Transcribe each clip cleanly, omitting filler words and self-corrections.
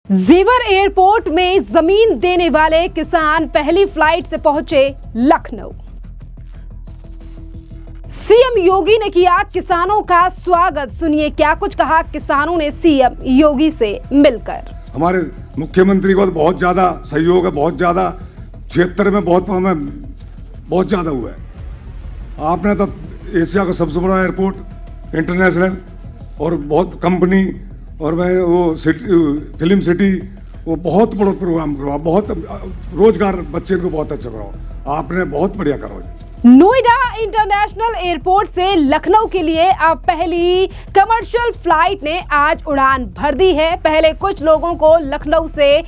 जेवर एयरपोर्ट में जमीन देने वाले किसान पहली फ्लाइट से पहुंचे लखनऊ। सीएम योगी ने किया किसानों का स्वागत। सुनिए क्या कुछ कहा किसानों ने सीएम योगी से मिलकर। हमारे मुख्यमंत्री को बहुत ज्यादा सहयोग है, बहुत ज्यादा क्षेत्र में बहुत ज्यादा हुआ है। आपने तो एशिया का सबसे बड़ा एयरपोर्ट इंटरनेशनल और बहुत कंपनी और मैं वो फिल्म सिटी वो बहुत बड़ा प्रोग्राम करवा, बहुत रोजगार बच्चे को बहुत अच्छा कराओ। आपने बहुत बढ़िया करवाया। नोएडा इंटरनेशनल एयरपोर्ट से लखनऊ के लिए अब पहली कमर्शियल फ्लाइट ने आज उड़ान भर दी है। पहले कुछ लोगों को लखनऊ से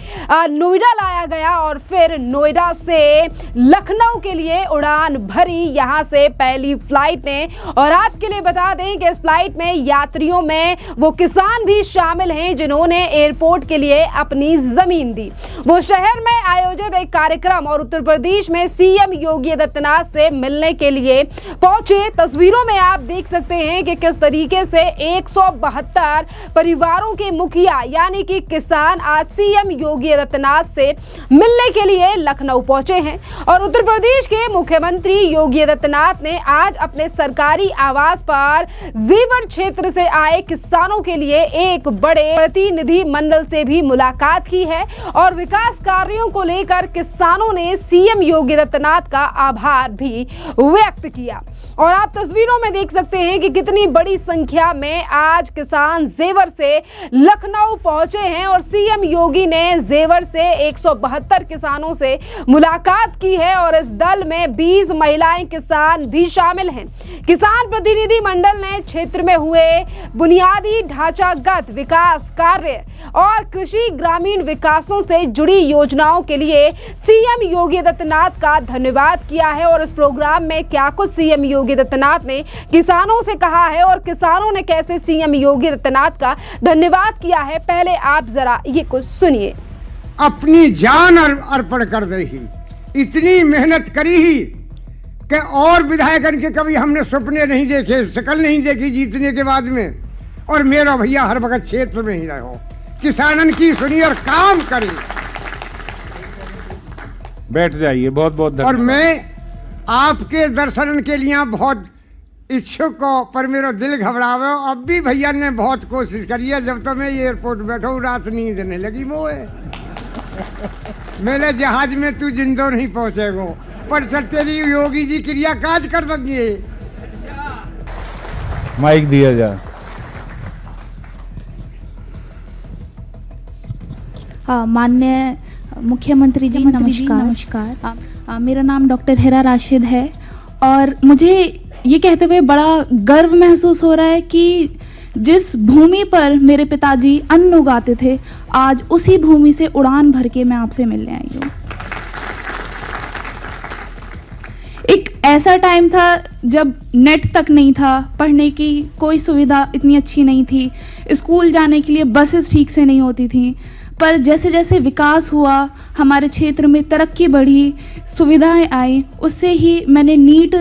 नोएडा लाया गया और फिर नोएडा से लखनऊ के लिए उड़ान भरी यहां से पहली फ्लाइट ने। और आपके लिए बता दें कि इस फ्लाइट में यात्रियों में वो किसान भी शामिल हैं जिन्होंने एयरपोर्ट के लिए अपनी जमीन दी। वो शहर में आयोजित एक कार्यक्रम और उत्तर प्रदेश में सीएम योगी आदित्यनाथ से मिलने के लिए पहुंचे। तस्वीरों में आप देख सकते हैं कि किस तरीके से 172 परिवारों के मुखिया यानी कि किसान आज सीएम योगी आदित्यनाथ से मिलने के लिए लखनऊ पहुंचे हैं। और उत्तर प्रदेश के मुख्यमंत्री योगी आदित्यनाथ ने आज अपने सरकारी आवास पर जेवर क्षेत्र से आए किसानों के लिए एक बड़े प्रतिनिधि मंडल से भी मुलाकात की है और विकास कार्यों को लेकर किसानों ने सीएम योगी आदित्यनाथ का आभार भी व्यक्त किया। और आप तस्वीरों में देख सकते हैं कि कितनी बड़ी संख्या में आज किसान जेवर से लखनऊ पहुंचे हैं और सीएम योगी ने जेवर से 172 किसानों से मुलाकात की है और इस दल में 20 महिलाएं किसान भी शामिल हैं। किसान प्रतिनिधि मंडल ने क्षेत्र में हुए बुनियादी ढांचागत विकास कार्य और कृषि ग्रामीण विकासों से जुड़ी योजनाओं के लिए सीएम योगी आदित्यनाथ का धन्यवाद किया है। और इस प्रोग्राम में क्या कुछ सीएम योगी आदित्यनाथ ने किसानों से कहा है और किसानों ने कैसे सीएम योगी आदित्यनाथ का धन्यवाद किया है, पहले आप जरा ये कुछ सुनिए। अपनी जान अर्पण कर दे ही, इतनी मेहनत करी ही कि और विधायकन के कभी हमने सपने नहीं देखे, शकल नहीं देखी जीतने के बाद में। और मेरा भैया हर वक्त क्षेत्र में ही रहो, किसानन की सुनी और काम करे। बैठ जाइए, बहुत बहुत धन्यवाद। और मैं आपके दर्शन के लिए बहुत इच्छुक हो, पर मेरा दिल घबरावे। अब भी भैया ने बहुत कोशिश करी है। जब तो मैं एयरपोर्ट बैठा हूँ रात नींद देने लगी मोए। मेरे जहाज में तू जिंदो नहीं पहुंचेगो, पर चल तेरी योगी जी क्रिया काज कर देंगे। माइक दिया जाए। माननीय मुख्यमंत्री जी नमस्कार। मेरा नाम डॉक्टर हिरा राशिद है और मुझे ये कहते हुए बड़ा गर्व महसूस हो रहा है कि जिस भूमि पर मेरे पिताजी अन्न उगाते थे, आज उसी भूमि से उड़ान भर के मैं आपसे मिलने आई हूँ। एक ऐसा टाइम था जब नेट तक नहीं था, पढ़ने की कोई सुविधा इतनी अच्छी नहीं थी, स्कूल जाने के लिए बसेस ठीक से नहीं होती थी। पर जैसे जैसे विकास हुआ, हमारे क्षेत्र में तरक्की बढ़ी, सुविधाएं आई, उससे ही मैंने नीट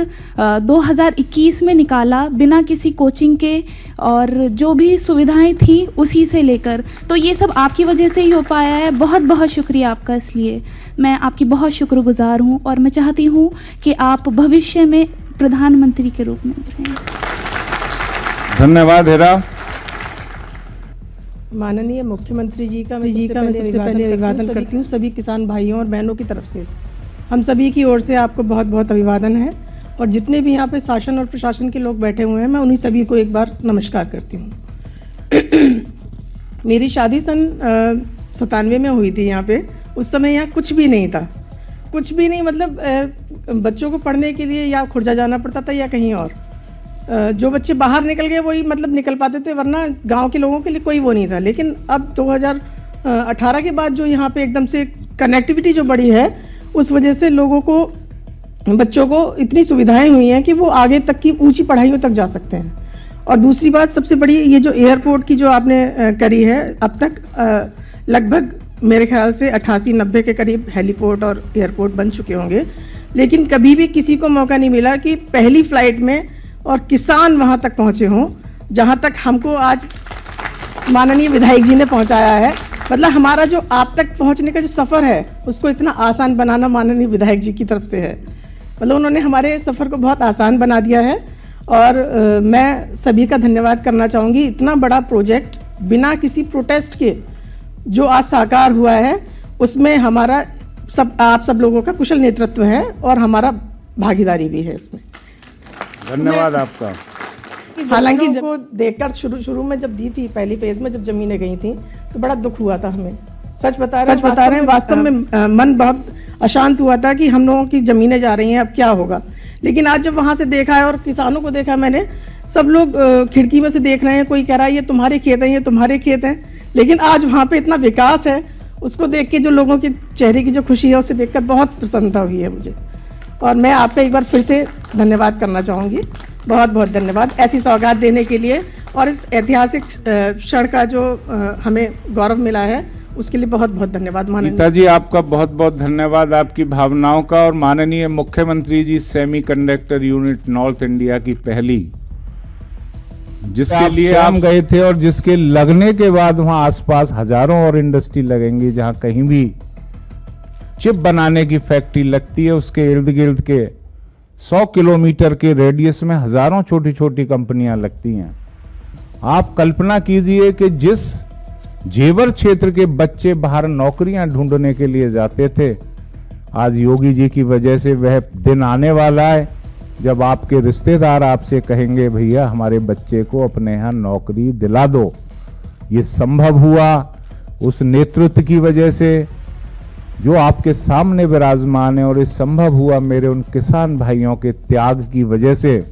2021 में निकाला बिना किसी कोचिंग के और जो भी सुविधाएं थी उसी से लेकर। तो ये सब आपकी वजह से ही हो पाया है। बहुत बहुत शुक्रिया आपका, इसलिए मैं आपकी बहुत शुक्रगुजार हूँ और मैं चाहती हूँ कि आप भविष्य में प्रधानमंत्री के रूप में रहें। धन्यवाद हेरा। माननीय मुख्यमंत्री जी का मैं सबसे पहले अभिवादन करती हूँ सभी किसान भाइयों और बहनों की तरफ से। हम सभी की ओर से आपको बहुत बहुत अभिवादन है और जितने भी यहाँ पे शासन और प्रशासन के लोग बैठे हुए हैं, मैं उन्हीं सभी को एक बार नमस्कार करती हूँ। मेरी शादी सन 97 में हुई थी यहाँ पे। उस समय यहाँ कुछ भी नहीं था, कुछ भी नहीं, मतलब बच्चों को पढ़ने के लिए या खुर्जा जाना पड़ता था या कहीं और। जो बच्चे बाहर निकल गए वही मतलब निकल पाते थे, वरना गांव के लोगों के लिए कोई वो नहीं था। लेकिन अब 2018 के बाद जो यहाँ पे एकदम से कनेक्टिविटी जो बढ़ी है, उस वजह से लोगों को, बच्चों को इतनी सुविधाएं हुई हैं कि वो आगे तक की ऊंची पढ़ाइयों तक जा सकते हैं। और दूसरी बात सबसे बड़ी, ये जो एयरपोर्ट की जो आपने करी है, अब तक लगभग मेरे ख्याल से 88-90 के करीब हेलीपोर्ट और एयरपोर्ट बन चुके होंगे। लेकिन कभी भी किसी को मौका नहीं मिला कि पहली फ्लाइट में और किसान वहाँ तक पहुँचे हों, जहाँ तक हमको आज माननीय विधायक जी ने पहुँचाया है। मतलब हमारा जो आप तक पहुंचने का जो सफ़र है उसको इतना आसान बनाना माननीय विधायक जी की तरफ से है। मतलब उन्होंने हमारे सफ़र को बहुत आसान बना दिया है और मैं सभी का धन्यवाद करना चाहूँगी। इतना बड़ा प्रोजेक्ट बिना किसी प्रोटेस्ट के जो आज साकार हुआ है उसमें हमारा आप सब लोगों का कुशल नेतृत्व है और हमारा भागीदारी भी है इसमें। धन्यवाद आपका। हालांकि जब वो देखकर शुरू में जब दी थी पहली फेज में जब जमीनें गई थी तो बड़ा दुख हुआ था हमें। सच बता रहे हैं वास्तव में मन बहुत अशांत हुआ था कि हम लोगों की जमीनें जा रही हैं, अब क्या होगा। लेकिन आज जब वहाँ से देखा है और किसानों को देखा मैंने, सब लोग खिड़की में से देख रहे हैं, कोई कह रहा है ये तुम्हारे खेत हैं, ये तुम्हारे खेत हैं। लेकिन आज वहाँ पे इतना विकास है, उसको देख के जो लोगों के चेहरे की जो खुशी है उसे देखकर बहुत प्रसन्नता हुई है मुझे। और मैं आपका एक बार फिर से धन्यवाद करना चाहूँगी। बहुत बहुत धन्यवाद ऐसी सौगात देने के लिए और इस ऐतिहासिक क्षण का जो हमें गौरव मिला है उसके लिए बहुत बहुत धन्यवाद। गीता जी आपका बहुत बहुत धन्यवाद आपकी भावनाओं का। और माननीय मुख्यमंत्री जी सेमीकंडक्टर यूनिट नॉर्थ इंडिया की पहली, जिसके लिए आप गए थे और जिसके लगने के बाद वहां आसपास हजारों और इंडस्ट्री लगेंगी, जहां कहीं भी चिप बनाने की फैक्ट्री लगती है उसके इर्द गिर्द के 100 किलोमीटर के रेडियस में हजारों छोटी छोटी कंपनियां लगती हैं। आप कल्पना कीजिए कि जिस जेवर क्षेत्र के बच्चे बाहर नौकरियां ढूंढने के लिए जाते थे, आज योगी जी की वजह से वह दिन आने वाला है जब आपके रिश्तेदार आपसे कहेंगे भैया हमारे बच्चे को अपने यहाँ नौकरी दिला दो। ये संभव हुआ उस नेतृत्व की वजह से जो आपके सामने विराजमान है, और ये संभव हुआ मेरे उन किसान भाइयों के त्याग की वजह से,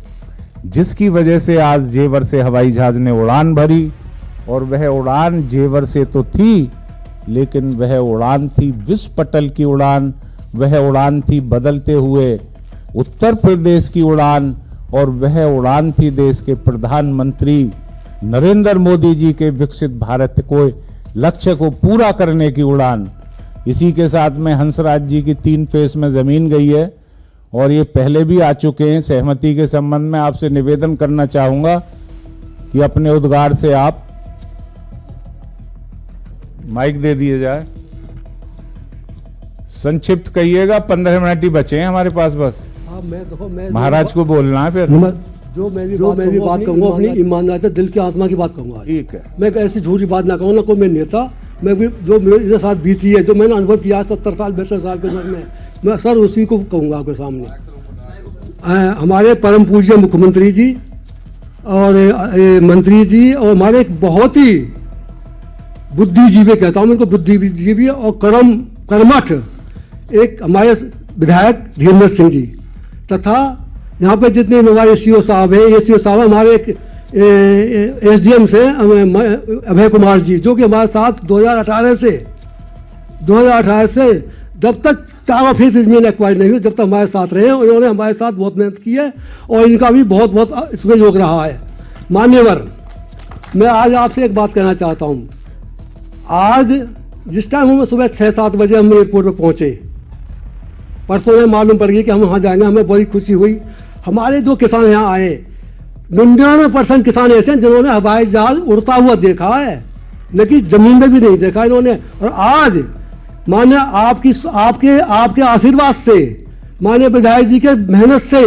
जिसकी वजह से आज जेवर से हवाई जहाज ने उड़ान भरी। और वह उड़ान जेवर से तो थी, लेकिन वह उड़ान थी विश्व पटल की उड़ान, वह उड़ान थी बदलते हुए उत्तर प्रदेश की उड़ान, और वह उड़ान थी देश के प्रधानमंत्री नरेंद्र मोदी जी के विकसित भारत को लक्ष्य को पूरा करने की उड़ान। इसी के साथ में हंसराज जी की 3 फेज में जमीन गई है और ये पहले भी आ चुके हैं। सहमति के संबंध में आपसे निवेदन करना चाहूंगा कि अपने उद्गार से आप माइक दे दिए जाए, संक्षिप्त कहिएगा, 15 मिनट ही बचे हैं हमारे पास बस। मैं महाराज को बोलना है फिर। जो मैं भी बात कहूँगा अपनी ईमानदारी दिल की आत्मा की बात कहूँगा। ठीक है, मैं ऐसी झूठी बात ना कहूँ, ना कोई मैं नेता, मैं भी जो मेरे साथ बीती है, जो मैंने अनुभव किया 70 साल 72 साल के उम्र में, मैं सर उसी को कहूँगा आपके सामने। हमारे परम पूज्य मुख्यमंत्री जी और मंत्री जी और हमारे एक बहुत ही बुद्धिजीवी, कहता हूँ उनको बुद्धिजीवी और कर्मठ एक हमारे विधायक धीरेन्द्र सिंह जी, तथा यहाँ पे जितने हमारे सीओ साहब हैं, ये सीओ साहब हमारे एक एसडीएम से अभय कुमार जी, जो कि हमारे साथ 2018 से जब तक 4 फीस जमीन एक्वायर नहीं हुई, जब तक हमारे साथ रहे, उन्होंने हमारे साथ बहुत मेहनत की है और इनका भी बहुत बहुत इसमें योग रहा है। मान्यवर, मैं आज आपसे एक बात कहना चाहता हूँ। आज जिस टाइम हम सुबह 6-7 बजे हम एयरपोर्ट पर पहुँचे, परसों में मालूम पड़ गई कि हम वहाँ जाएंगे, हमें बड़ी खुशी हुई। हमारे जो किसान यहाँ आए, 99% किसान ऐसे हैं जिन्होंने हवाई जहाज उड़ता हुआ देखा है, न कि जमीन में भी नहीं देखा इन्होंने। और आज माने आपके आशीर्वाद से, माने विधायक जी के मेहनत से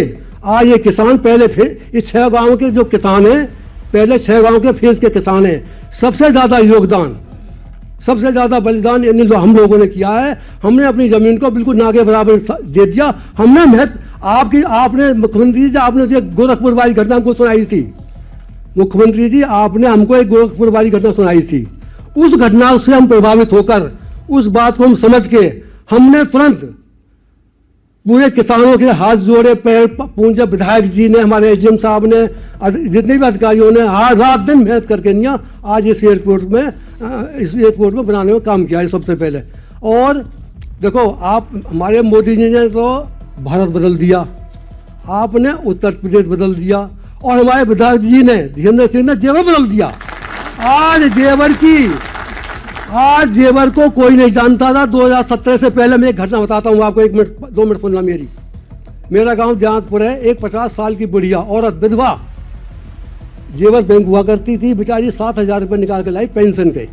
आज ये किसान पहले फिर इस 6 गाँव के जो किसान हैं, पहले 6 गाँव के फेज के किसान हैं। सबसे ज़्यादा योगदान, सबसे ज़्यादा बलिदान इन हम लोगों ने किया है। हमने अपनी ज़मीन को बिल्कुल ना के बराबर दे दिया। हमने आपने मुख्यमंत्री जी, आपने जो गोरखपुर वाली घटना हमको सुनाई थी, मुख्यमंत्री जी आपने हमको एक गोरखपुर वाली घटना सुनाई थी। उस घटना से हम प्रभावित होकर, उस बात को हम समझ के, हमने तुरंत पूरे किसानों के हाथ जोड़े, पैर पूंजे, विधायक जी ने, हमारे एसडीएम साहब ने, जितने भी अधिकारियों ने आज रात दिन मेहनत करके नहीं आज इस एयरपोर्ट में बनाने में काम किया है सबसे पहले। और देखो, आप हमारे मोदी जी ने तो भारत बदल दिया, आपने उत्तर प्रदेश बदल दिया, और हमारे विधायक जी ने, धीरेन्द्र सिंह ने जेवर बदल दिया। आज जेवर को कोई नहीं जानता था। 2017 से पहले मैं एक घटना बताता हूँ आपको, 2 मिनट सुनना मेरी। मेरा गांव जहांपुर है, एक 50 साल की बुढ़िया औरत विधवा, जेवर बैंक हुआ करती थी, बेचारी 7,000 रुपये निकाल के लाई पेंशन के,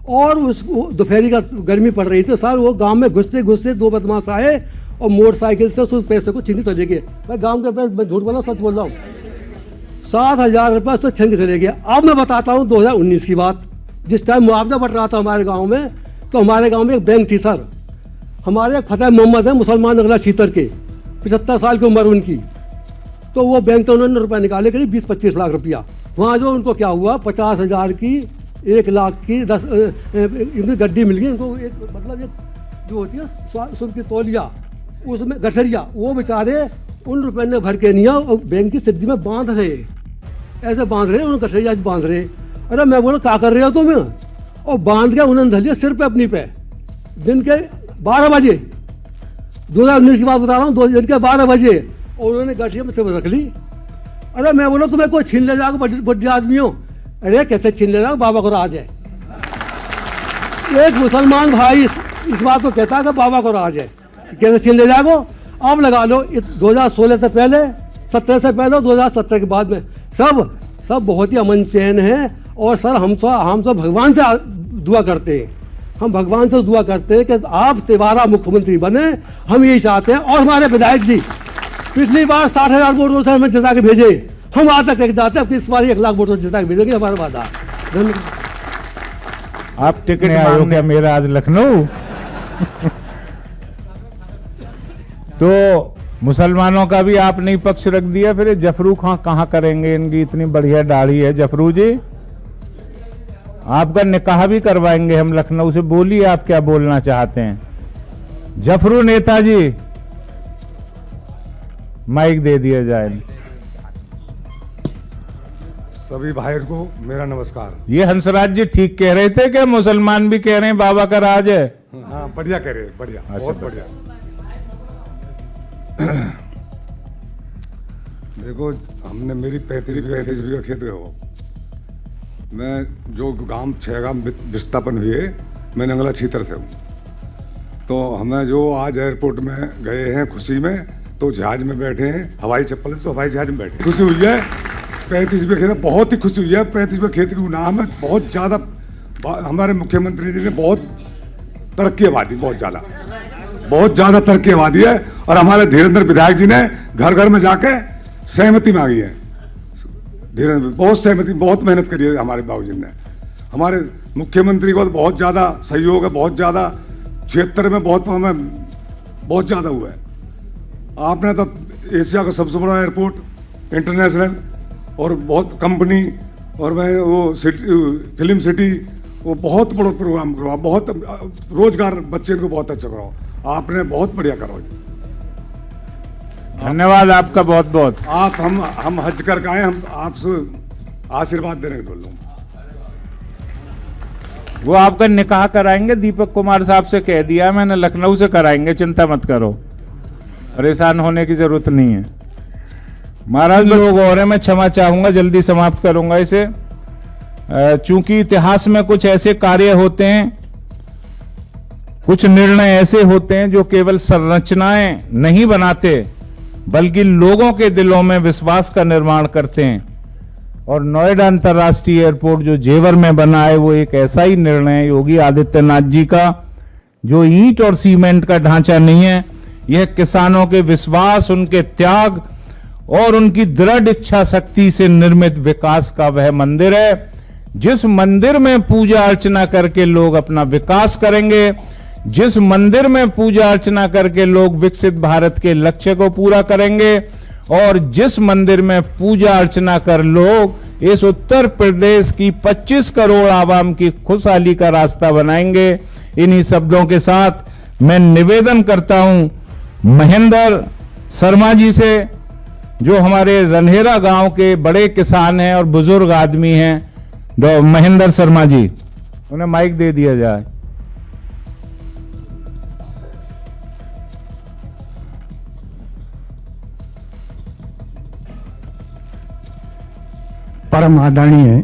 और उस दोपहरी का गर्मी पड़ रही थी सर, वो गांव में घुसते घुसते 2 बदमाश आए और मोटरसाइकिल से उस पैसे को छीन के चले गए। मैं गांव के पैसे, मैं झूठ बोला सच बोल रहा हूँ, 7,000 रुपये उससे छीन के चले गए। अब मैं बताता हूँ 2019 की बात, जिस टाइम मुआवजा बट रहा था हमारे गाँव में, तो हमारे गाँव में एक बैंक थी सर, हमारे एक फतेह मोहम्मद है मुसलमान नगला सीतर के, 75 साल की उम्र उनकी। तो वो बैंक तो उन्होंने रुपये निकाले करीब 20-25 लाख रुपया। वहाँ जो उनको क्या हुआ, 50,000 की 1 लाख की 10 इनकी गड्डी मिल गई इनको, एक मतलब एक जो होती है सुबह की तौलिया, उसमें गठरिया, वो बेचारे उन रुपये ने भर के नहीं और बैंक की सिद्धि में बांध रहे, ऐसे बांध रहे, उन्होंने गठरिया बांध रहे। अरे मैं बोला क्या कर रहे हो तुम, और बांध के उन्होंने धलिया सिर पे अपनी पे, दिन के 12 बजे, 2019 की बात बता रहा हूँ, दिन के 12 बजे, और उन्होंने गठरिया में सिर रख ली। अरे मैं बोला तुम्हें कोई छीन ले जाएगा, बड़े आदमी हो। अरे कैसे छीन ले जाओ, बाबा को राज है। एक मुसलमान भाई इस बात को कहता है कि बाबा को राज है, कैसे छीन ले जाओ। अब लगा लो 2016 से पहले, 17 से पहले, 2017 के बाद में सब बहुत ही अमन चैन है। और सर हम सब भगवान से दुआ करते हैं, हम भगवान से दुआ करते हैं कि आप दोबारा मुख्यमंत्री बने, हम यही चाहते हैं। और हमारे विधायक जी पिछली बार 60,000 वोटों से हमें जिता के भेजे, हम आज तक जाते हैं, इस बार 1 लाख वोटों से जिता के भेजेंगे, हमारा वादा। आप टिकट आयो क्या मेरा आज लखनऊ? तो मुसलमानों का भी आपने पक्ष रख दिया, फिर जफरू खां कहाँ करेंगे? इनकी इतनी बढ़िया दाढ़ी है। जफरू जी आपका निकाह भी करवाएंगे हम लखनऊ से, बोलिए आप क्या बोलना चाहते हैं। जफरू नेताजी माइक दे दिया जाए। सभी भाइयों को मेरा नमस्कार। ये हंसराज जी ठीक कह रहे थे कि मुसलमान भी कह रहे हैं बाबा का राज है? हाँ बढ़िया कह रहे, बढ़िया, बहुत बढ़िया। देखो हमने मेरी 35 बीघा खेत हो, मैं जो गांव 6 गांव विस्थापन हुए, मैं नंगला छीतर से हूँ। तो हमें जो आज एयरपोर्ट में गए हैं खुशी में, तो जहाज में बैठे हैं, हवाई चप्पल से, तो हवाई जहाज में बैठे, खुशी हुई है। 35 बीघा खेत, बहुत ही खुशी हुई है। 35 बीघा खेत की नाम है, बहुत ज़्यादा हमारे मुख्यमंत्री जी ने बहुत तरक्की आबादी, बहुत ज़्यादा तरक्की आबादी है। और हमारे धीरेन्द्र विधायक जी ने घर घर में जाके सहमति मांगी है। धीरेन्द्र बहुत सहमति, बहुत मेहनत करी है हमारे बाबूजी ने। हमारे मुख्यमंत्री को तो बहुत ज़्यादा सहयोग है, बहुत ज़्यादा क्षेत्र में बहुत हमें बहुत ज़्यादा हुआ है। आपने तो एशिया का सबसे बड़ा एयरपोर्ट इंटरनेशनल, और बहुत कंपनी, और मैं वो फिल्म सिटी, वो बहुत बड़ा प्रोग्राम करवाओ, बहुत रोजगार बच्चे को बहुत अच्छा कराओ, आपने बहुत बढ़िया कराओ। धन्यवाद आपका बहुत बहुत। आप हम हज कर आए, हम आपसे आशीर्वाद देने के बोल रहा हूँ। वो आपका निकाह कराएंगे, दीपक कुमार साहब से कह दिया मैंने, लखनऊ से कराएंगे, चिंता मत करो, परेशान होने की जरूरत नहीं है। महाराज लोग और हैं, मैं क्षमा चाहूंगा, जल्दी समाप्त करूंगा इसे। चूंकि इतिहास में कुछ ऐसे कार्य होते हैं, कुछ निर्णय ऐसे होते हैं जो केवल संरचनाएं नहीं बनाते, बल्कि लोगों के दिलों में विश्वास का निर्माण करते हैं। और नोएडा अंतर्राष्ट्रीय एयरपोर्ट जो जेवर में बना है, वो एक ऐसा ही निर्णय है योगी आदित्यनाथ जी का, जो ईंट और सीमेंट का ढांचा नहीं है। यह किसानों के विश्वास, उनके त्याग और उनकी दृढ़ इच्छा शक्ति से निर्मित विकास का वह मंदिर है, जिस मंदिर में पूजा अर्चना करके लोग अपना विकास करेंगे, जिस मंदिर में पूजा अर्चना करके लोग विकसित भारत के लक्ष्य को पूरा करेंगे, और जिस मंदिर में पूजा अर्चना कर लोग इस उत्तर प्रदेश की 25 करोड़ आवाम की खुशहाली का रास्ता बनाएंगे। इन्हीं शब्दों के साथ मैं निवेदन करता हूं महेंद्र शर्मा जी से, जो हमारे रन्हेरा गांव के बड़े किसान हैं और बुजुर्ग आदमी हैं, महेंद्र शर्मा जी, उन्हें माइक दे दिया जाए। परम आदरणीय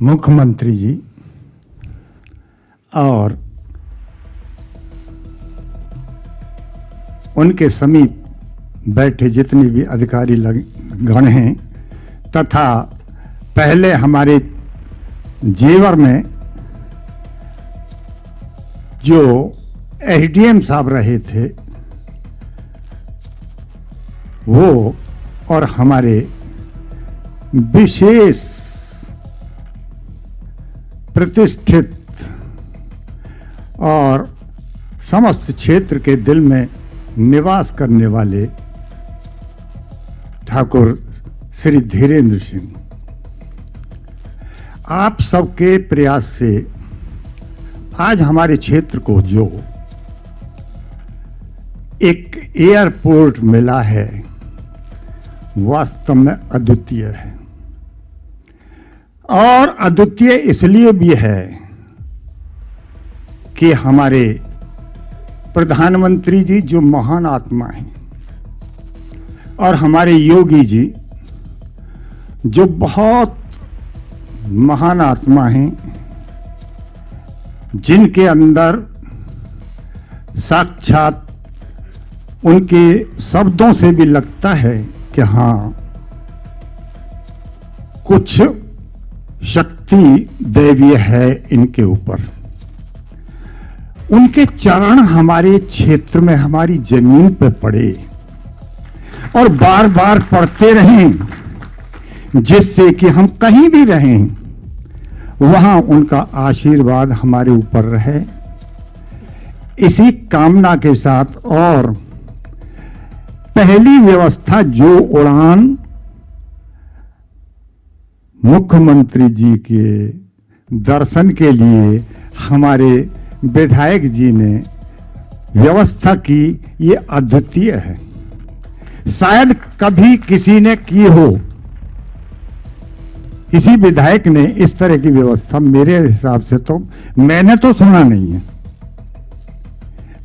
मुख्यमंत्री जी और उनके समीप बैठे जितने भी अधिकारी गण हैं, तथा पहले हमारे जेवर में जो एसडीएम साहब रहे थे वो और हमारे विशेष प्रतिष्ठित और समस्त क्षेत्र के दिल में निवास करने वाले ठाकुर श्री धीरेन्द्र सिंह, आप सबके प्रयास से आज हमारे क्षेत्र को जो एक एयरपोर्ट मिला है वास्तव में अद्वितीय है। और अद्वितीय इसलिए भी है कि हमारे प्रधानमंत्री जी जो महान आत्मा हैं और हमारे योगी जी जो बहुत महान आत्मा हैं, जिनके अंदर साक्षात उनके शब्दों से भी लगता है कि हाँ कुछ शक्ति दैवीय है इनके ऊपर। उनके चरण हमारे क्षेत्र में हमारी जमीन पर पड़े और बार बार पड़ते रहें, जिससे कि हम कहीं भी रहें वहां उनका आशीर्वाद हमारे ऊपर रहे। इसी कामना के साथ और पहली व्यवस्था जो उड़ान मुख्यमंत्री जी के दर्शन के लिए हमारे विधायक जी ने व्यवस्था की, ये अद्वितीय है। शायद कभी किसी ने की हो, किसी विधायक ने इस तरह की व्यवस्था मेरे हिसाब से तो मैंने तो सुना नहीं है।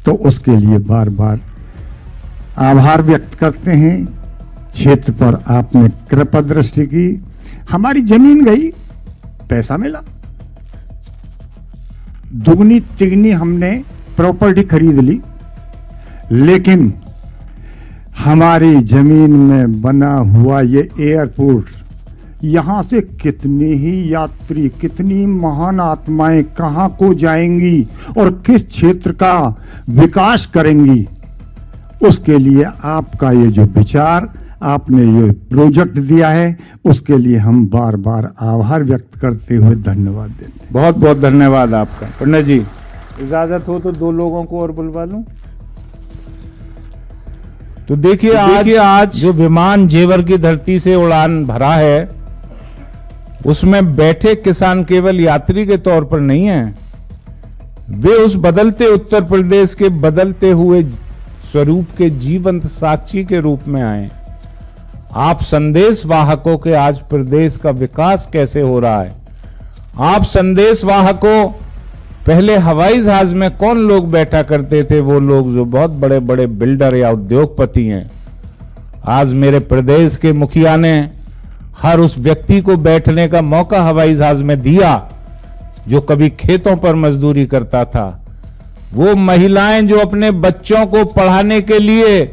तो उसके लिए बार बार आभार व्यक्त करते हैं। क्षेत्र पर आपने कृपा दृष्टि की, हमारी जमीन गई, पैसा मिला, दुगनी तिगनी हमने प्रॉपर्टी खरीद ली, लेकिन हमारी जमीन में बना हुआ ये एयरपोर्ट, यहां से कितने ही यात्री, कितनी महान आत्माएं कहां को जाएंगी और किस क्षेत्र का विकास करेंगी, उसके लिए आपका ये जो विचार, आपने ये प्रोजेक्ट दिया है, उसके लिए हम बार बार आभार व्यक्त करते हुए धन्यवाद देते हैं। बहुत बहुत धन्यवाद आपका। पंडित जी, इजाजत हो तो 2 लोगों को और बुलवा लूं। तो देखिए आज जो विमान जेवर की धरती से उड़ान भरा है, उसमें बैठे किसान केवल यात्री के तौर पर नहीं है, वे उस बदलते उत्तर प्रदेश के बदलते हुए स्वरूप के जीवंत साक्षी के रूप में आए। आप संदेश वाहकों के आज प्रदेश का विकास कैसे हो रहा है। आप संदेश वाहकों, पहले हवाई जहाज में कौन लोग बैठा करते थे? वो लोग जो बहुत बड़े बड़े बिल्डर या उद्योगपति हैं। आज मेरे प्रदेश के मुखिया ने हर उस व्यक्ति को बैठने का मौका हवाई जहाज में दिया जो कभी खेतों पर मजदूरी करता था। वो महिलाएं जो अपने बच्चों को पढ़ाने के लिए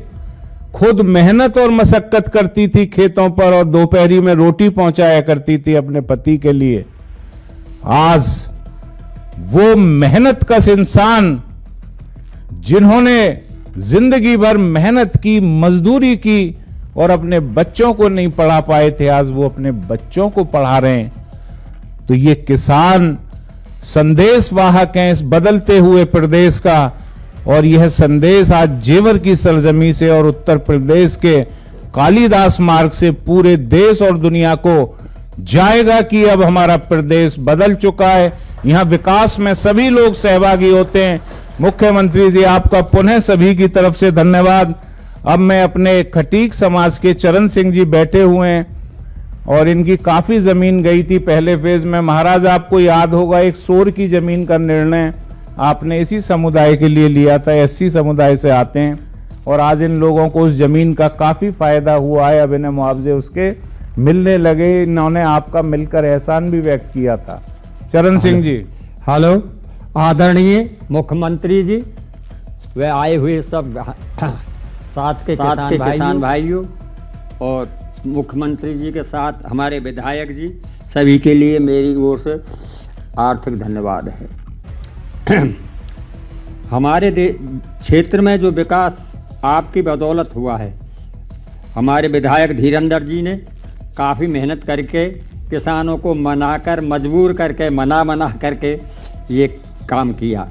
खुद मेहनत और मशक्कत करती थी खेतों पर और दोपहरी में रोटी पहुंचाया करती थी अपने पति के लिए, आज वो मेहनतकश इंसान जिन्होंने जिंदगी भर मेहनत की, मजदूरी की और अपने बच्चों को नहीं पढ़ा पाए थे, आज वो अपने बच्चों को पढ़ा रहे हैं। तो ये किसान संदेश वाहक हैं इस बदलते हुए प्रदेश का, और यह संदेश आज जेवर की सरजमी से और उत्तर प्रदेश के कालिदास मार्ग से पूरे देश और दुनिया को जाएगा कि अब हमारा प्रदेश बदल चुका है। यहां विकास में सभी लोग सहभागी होते हैं। मुख्यमंत्री जी, आपका पुनः सभी की तरफ से धन्यवाद। अब मैं अपने खटीक समाज के चरण सिंह जी बैठे हुए हैं और इनकी काफी जमीन गई थी पहले फेज में। महाराज, आपको याद होगा एक शोर की जमीन का निर्णय आपने इसी समुदाय के लिए लिया था, एससी समुदाय से आते हैं, और आज इन लोगों को उस जमीन का काफी फायदा हुआ है। अब इन्हें मुआवजे उसके मिलने लगे। इन्होंने आपका मिलकर एहसान भी व्यक्त किया था। चरण सिंह जी। हेलो, आदरणीय मुख्यमंत्री जी, वे आए हुए सब साथ के किसान भाइयों और मुख्यमंत्री जी के साथ हमारे विधायक जी, सभी के लिए मेरी ओर से आर्थिक धन्यवाद है। हमारे क्षेत्र में जो विकास आपकी बदौलत हुआ है, हमारे विधायक धीरेंद्र जी ने काफ़ी मेहनत करके किसानों को मनाकर मजबूर करके मना करके ये काम किया।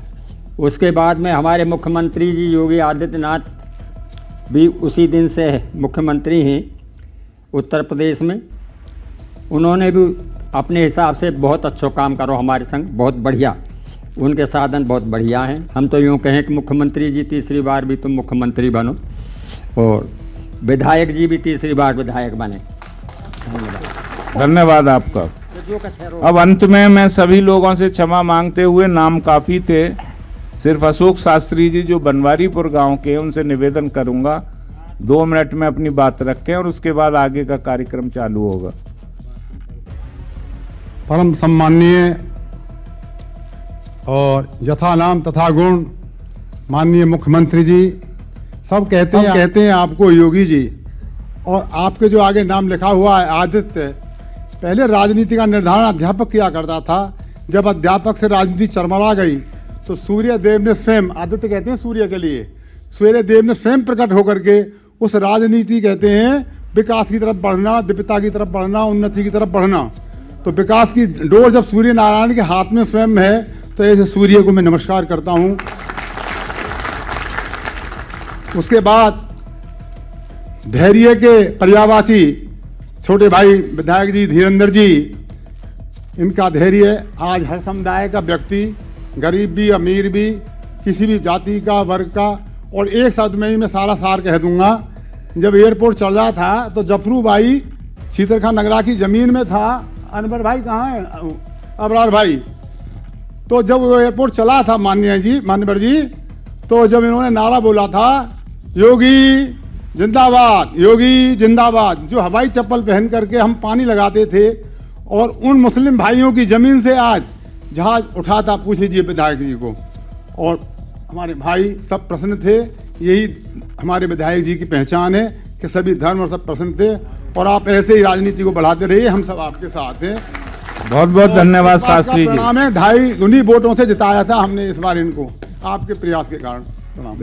उसके बाद में हमारे मुख्यमंत्री जी योगी आदित्यनाथ भी उसी दिन से मुख्यमंत्री हैं उत्तर प्रदेश में। उन्होंने भी अपने हिसाब से बहुत अच्छा काम करो हमारे संग, बहुत बढ़िया, उनके साधन बहुत बढ़िया हैं। हम तो यूँ कहें कि मुख्यमंत्री जी तीसरी बार भी तुम मुख्यमंत्री बनो और विधायक जी भी तीसरी बार विधायक बने। धन्यवाद आपका। अब अंत में मैं सभी लोगों से क्षमा मांगते हुए, नाम काफ़ी थे, सिर्फ अशोक शास्त्री जी जो बनवारीपुर गांव के हैं उनसे निवेदन करूंगा 2 मिनट में अपनी बात रखें और उसके बाद आगे का कार्यक्रम चालू होगा। परम सम्माननीय और यथा नाम तथा गुण माननीय मुख्यमंत्री जी, सब कहते हैं आपको योगी जी, और आपके जो आगे नाम लिखा हुआ है आदित्य, पहले राजनीति का निर्धारण अध्यापक किया करता था। जब अध्यापक से राजनीति चरमरा गई तो सूर्य देव ने स्वयं, आदित्य कहते हैं सूर्य के लिए, सूर्य देव ने स्वयं प्रकट होकर के उस राजनीति कहते हैं विकास की तरफ बढ़ना, दिव्यता की तरफ बढ़ना, उन्नति की तरफ बढ़ना। तो विकास की डोर जब सूर्य नारायण के हाथ में स्वयं है तो ऐसे सूर्य को मैं नमस्कार करता हूँ। उसके बाद धैर्य के पर्यायवाची छोटे भाई विधायक जी धीरेंद्र जी, इनका धैर्य आज हर समुदाय का व्यक्ति, गरीब भी अमीर भी, किसी भी जाति का वर्ग का, और एक शब्द में ही मैं सारा सार कह दूंगा। जब एयरपोर्ट चल रहा था तो जफरू भाई छीतर खान नगरा की जमीन में था, अनवर भाई कहाँ है, अबरार भाई, तो जब वो एयरपोर्ट चला था मान्यवर जी, तो जब इन्होंने नारा बोला था योगी जिंदाबाद, योगी जिंदाबाद, जो हवाई चप्पल पहन करके हम पानी लगाते थे और उन मुस्लिम भाइयों की जमीन से आज जहाज उठा था, पूछ लीजिए विधायक जी को, और हमारे भाई सब प्रसन्न थे। यही हमारे विधायक जी की पहचान है कि सभी धर्म और सब प्रसन्न थे, और आप ऐसे ही राजनीति को बढ़ाते रहिए, हम सब आपके साथ हैं। बहुत बहुत धन्यवाद शास्त्री जी। 2.5 गुनी वोटों से जिताया था हमने इस बार इनको, आपके प्रयास के कारण।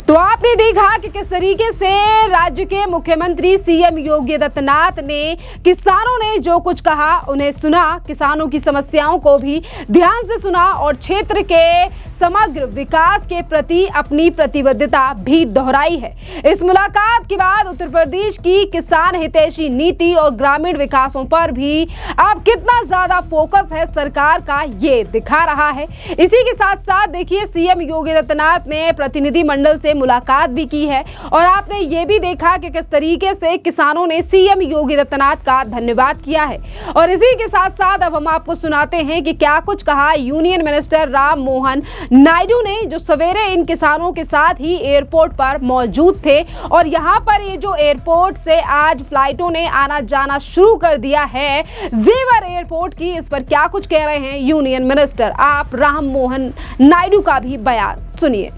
तो आपने देखा कि किस तरीके से राज्य के मुख्यमंत्री सीएम योगी आदित्यनाथ ने किसानों ने जो कुछ कहा उन्हें सुना, किसानों की समस्याओं को भी ध्यान से सुना और क्षेत्र के समग्र विकास के प्रति अपनी प्रतिबद्धता भी दोहराई है। इस मुलाकात के बाद उत्तर प्रदेश की किसान हितैषी नीति और ग्रामीण विकासों पर भी अब कितना ज्यादा फोकस है सरकार का, ये दिखा रहा है। इसी के साथ साथ देखिए सीएम योगी आदित्यनाथ ने प्रतिनिधि मंडल से मुलाकात भी की है और आपने ये भी देखा कि किस तरीके से किसानों ने सीएम योगी आदित्यनाथ का धन्यवाद किया है। और इसी के साथ साथ अब हम आपको सुनाते हैं कि क्या कुछ कहा यूनियन मिनिस्टर राम मोहन नायडू ने, जो सवेरे इन किसानों के साथ ही एयरपोर्ट पर मौजूद थे। और यहाँ पर ये जो एयरपोर्ट से आज फ्लाइटों ने आना जाना शुरू कर दिया है जेवर एयरपोर्ट की, इस पर क्या कुछ कह रहे हैं यूनियन मिनिस्टर, आप राम मोहन नायडू का भी बयान सुनिए।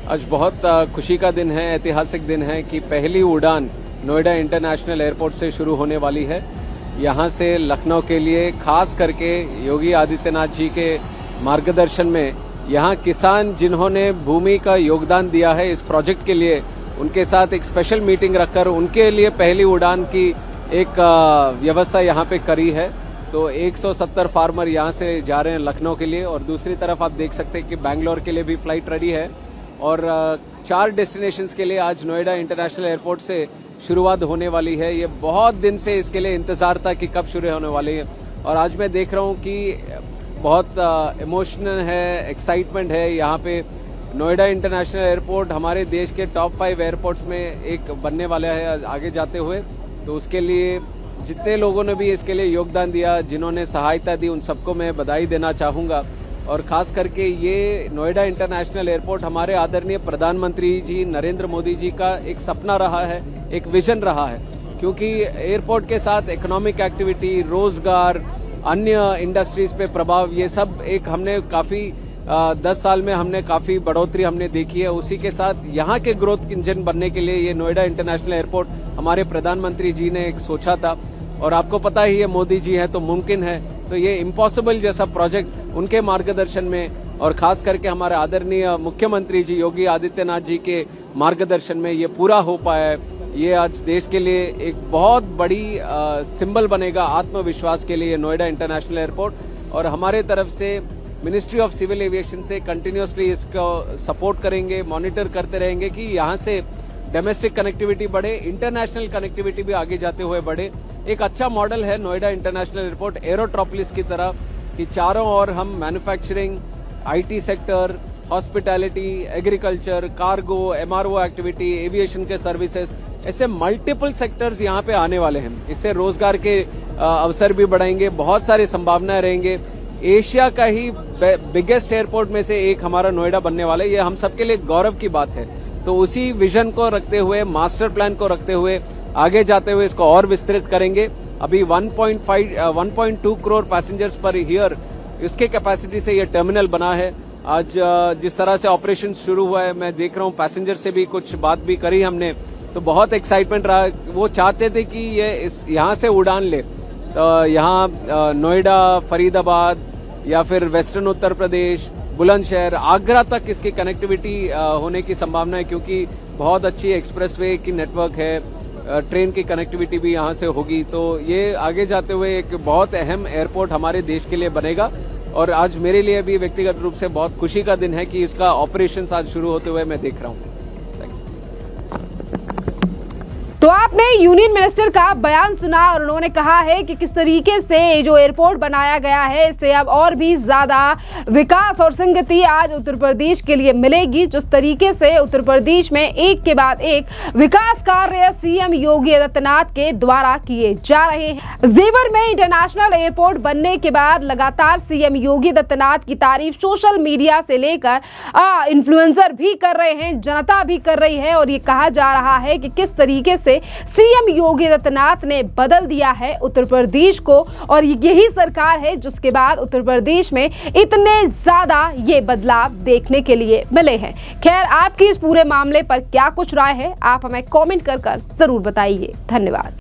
आज बहुत खुशी का दिन है, ऐतिहासिक दिन है कि पहली उड़ान नोएडा इंटरनेशनल एयरपोर्ट से शुरू होने वाली है। यहाँ से लखनऊ के लिए खास करके योगी आदित्यनाथ जी के मार्गदर्शन में यहाँ किसान जिन्होंने भूमि का योगदान दिया है इस प्रोजेक्ट के लिए, उनके साथ एक स्पेशल मीटिंग रखकर उनके लिए पहली उड़ान की एक व्यवस्था यहाँ पे करी है। तो 170 फार्मर यहाँ से जा रहे हैं लखनऊ के लिए, और दूसरी तरफ आप देख सकते हैं कि बैंगलोर के लिए भी फ्लाइट रेडी है, और 4 डेस्टिनेशंस के लिए आज नोएडा इंटरनेशनल एयरपोर्ट से शुरुआत होने वाली है। ये बहुत दिन से इसके लिए इंतज़ार था कि कब शुरू होने वाली है, और आज मैं देख रहा हूँ कि बहुत इमोशनल है, एक्साइटमेंट है। यहाँ पे नोएडा इंटरनेशनल एयरपोर्ट हमारे देश के टॉप 5 एयरपोर्ट्स में एक बनने वाला है आगे जाते हुए। तो उसके लिए जितने लोगों ने भी इसके लिए योगदान दिया, जिन्होंने सहायता दी, उन सबको मैं बधाई देना चाहूँगा। और ख़ास करके ये नोएडा इंटरनेशनल एयरपोर्ट हमारे आदरणीय प्रधानमंत्री जी नरेंद्र मोदी जी का एक सपना रहा है, एक विजन रहा है, क्योंकि एयरपोर्ट के साथ इकोनॉमिक एक्टिविटी, रोजगार, अन्य इंडस्ट्रीज पे प्रभाव, ये सब एक हमने काफ़ी 10 साल में हमने काफ़ी बढ़ोतरी हमने देखी है। उसी के साथ यहाँ के ग्रोथ इंजन बनने के लिए ये नोएडा इंटरनेशनल एयरपोर्ट हमारे प्रधानमंत्री जी ने एक सोचा था। और आपको पता ही है मोदी जी है तो मुमकिन है, तो ये इम्पॉसिबल जैसा प्रोजेक्ट उनके मार्गदर्शन में और खास करके हमारे आदरणीय मुख्यमंत्री जी योगी आदित्यनाथ जी के मार्गदर्शन में ये पूरा हो पाया है। ये आज देश के लिए एक बहुत बड़ी सिंबल बनेगा आत्मविश्वास के लिए नोएडा इंटरनेशनल एयरपोर्ट, और हमारे तरफ से मिनिस्ट्री ऑफ सिविल एविएशन से कंटिन्यूसली इसको सपोर्ट करेंगे, मॉनिटर करते रहेंगे कि यहाँ से डोमेस्टिक कनेक्टिविटी बढ़े, इंटरनेशनल कनेक्टिविटी भी आगे जाते हुए बढ़े। एक अच्छा मॉडल है नोएडा इंटरनेशनल एयरपोर्ट एरोट्रोपोलिस की तरह कि चारों ओर हम manufacturing, IT sector, hospitality, agriculture, cargo, MRO activity, aviation के सर्विसेज, ऐसे मल्टीपल सेक्टर्स यहाँ पे आने वाले हैं। इससे रोजगार के अवसर भी बढ़ाएंगे, बहुत सारी संभावनाएं रहेंगे। एशिया का ही बिगेस्ट एयरपोर्ट में से एक हमारा नोएडा बनने वाला है, ये हम सबके लिए गौरव की बात है। तो उसी विजन को रखते हुए, मास्टर प्लान को रखते हुए आगे जाते हुए इसको और विस्तृत करेंगे। अभी 1.2 करोड़ पैसेंजर्स पर ईयर इसके कैपेसिटी से ये टर्मिनल बना है। आज जिस तरह से ऑपरेशन शुरू हुआ है, मैं देख रहा हूँ पैसेंजर से भी कुछ बात भी करी हमने, तो बहुत एक्साइटमेंट रहा। वो चाहते थे कि ये यहाँ से उड़ान ले, तो यहाँ नोएडा, फरीदाबाद या फिर वेस्टर्न उत्तर प्रदेश, बुलंदशहर, आगरा तक इसकी कनेक्टिविटी होने की संभावना है, क्योंकि बहुत अच्छी एक्सप्रेसवे की नेटवर्क है, ट्रेन की कनेक्टिविटी भी यहाँ से होगी। तो ये आगे जाते हुए एक बहुत अहम एयरपोर्ट हमारे देश के लिए बनेगा। और आज मेरे लिए भी व्यक्तिगत रूप से बहुत खुशी का दिन है कि इसका ऑपरेशन आज शुरू होते हुए मैं देख रहा हूँ। तो आपने यूनियन मिनिस्टर का बयान सुना और उन्होंने कहा है कि किस तरीके से जो एयरपोर्ट बनाया गया है इससे अब और भी ज्यादा विकास और संगति आज उत्तर प्रदेश के लिए मिलेगी। जिस तरीके से उत्तर प्रदेश में एक के बाद एक विकास कार्य सीएम योगी आदित्यनाथ के द्वारा किए जा रहे हैं। जेवर में इंटरनेशनल एयरपोर्ट बनने के बाद लगातार सीएम योगी आदित्यनाथ की तारीफ सोशल मीडिया से लेकर इन्फ्लुएंसर भी कर रहे हैं, जनता भी कर रही है, और ये कहा जा रहा है कि किस तरीके से सीएम योगी आदित्यनाथ ने बदल दिया है उत्तर प्रदेश को, और यही सरकार है जिसके बाद उत्तर प्रदेश में इतने ज्यादा ये बदलाव देखने के लिए मिले हैं। खैर, आपकी इस पूरे मामले पर क्या कुछ राय है, आप हमें कमेंट कर जरूर बताइए। धन्यवाद।